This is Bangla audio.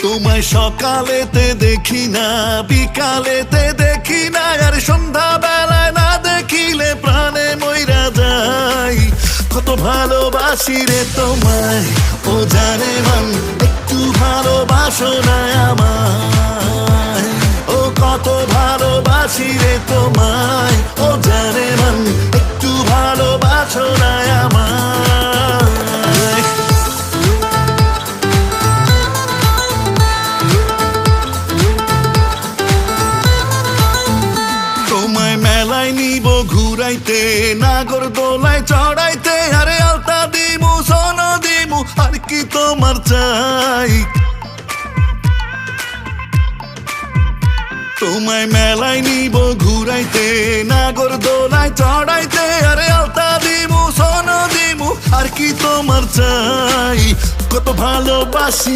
তোমায় সকালেতে দেখি না, বিকালেতে দেখি না, আর সন্ধ্যা বেলায় না দেখিলে প্রাণে মইরা যাই। কত ভালোবাসি রে তোমায়, ও জানে মন, একটু ভালোবাসো না আমায়। ও কত ভালোবাসি রে তোমায়, ও জানে মন, একটু ভালোবাসো না আমায়। তোমায় মেলায় নিব ঘুরাইতে, নাগর দোলায় চড়াইতে, আরে আলতা দিমু সোন দিমু, আর কি তোমার চাই। তোমায় মেলায় নিব ঘুরাইতে, নাগর দোলায় চড়াইতে, আরে আলতা দিমু সোন দিমু, আর কি তোমার চাই। কত ভালোবাসি